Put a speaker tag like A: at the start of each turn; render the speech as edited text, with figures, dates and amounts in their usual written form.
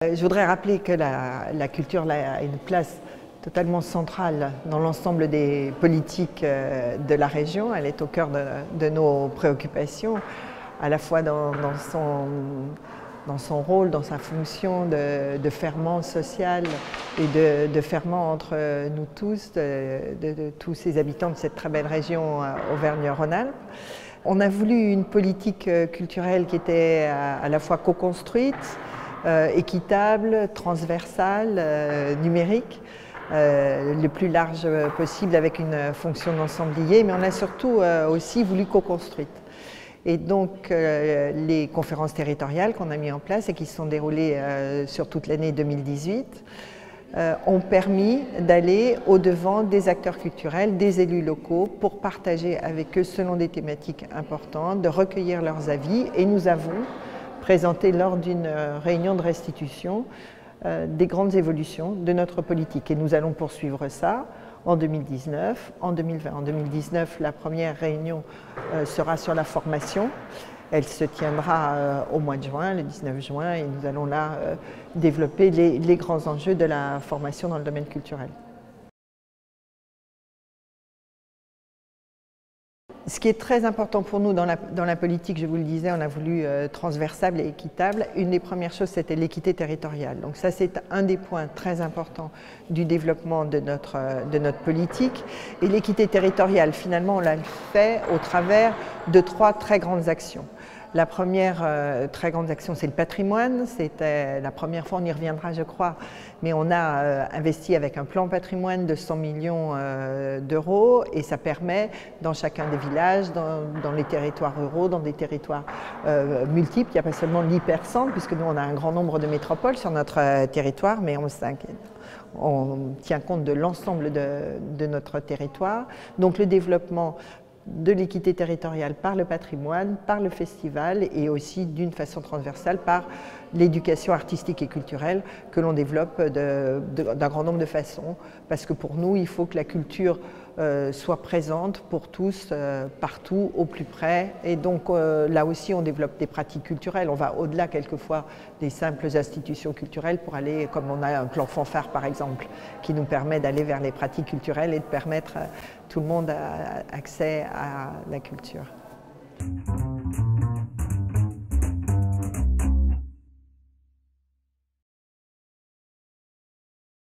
A: Je voudrais rappeler que la culture a une place totalement centrale dans l'ensemble des politiques de la région. Elle est au cœur de nos préoccupations, à la fois dans son rôle, dans sa fonction de ferment social et de ferment entre nous tous, de tous ces habitants de cette très belle région Auvergne-Rhône-Alpes. On a voulu une politique culturelle qui était à la fois co-construite, équitable, transversale, numérique, le plus large possible avec une fonction d'ensemblier, mais on a surtout aussi voulu co-construite. Et donc les conférences territoriales qu'on a mises en place et qui se sont déroulées sur toute l'année 2018 ont permis d'aller au-devant des acteurs culturels, des élus locaux, pour partager avec eux selon des thématiques importantes, de recueillir leurs avis. Et nous avons présenté lors d'une réunion de restitution des grandes évolutions de notre politique. Et nous allons poursuivre ça en 2019, en 2020. En 2019, la première réunion sera sur la formation. Elle se tiendra au mois de juin, le 19 juin, et nous allons là développer les grands enjeux de la formation dans le domaine culturel. Ce qui est très important pour nous dans la politique, je vous le disais, on a voulu transversable et équitable. Une des premières choses, c'était l'équité territoriale. Donc ça, c'est un des points très importants du développement de notre politique. Et l'équité territoriale, finalement, on l'a fait au travers de 3 très grandes actions. La première très grande action, c'est le patrimoine. C'était la première fois, on y reviendra je crois, mais on a investi avec un plan patrimoine de 100 millions d'euros et ça permet dans chacun des villages, dans les territoires ruraux, dans des territoires multiples. Il n'y a pas seulement l'hypercentre, puisque nous on a un grand nombre de métropoles sur notre territoire, mais on tient compte de l'ensemble de notre territoire. Donc le développement de l'équité territoriale par le patrimoine, par le festival et aussi d'une façon transversale par l'éducation artistique et culturelle que l'on développe d'un grand nombre de façons. Parce que pour nous, il faut que la culture soit présente pour tous, partout, au plus près. Et donc là aussi, on développe des pratiques culturelles. On va au-delà quelquefois des simples institutions culturelles pour aller, comme on a un plan fanfare par exemple, qui nous permet d'aller vers les pratiques culturelles et de permettre à tout le monde accès à la culture.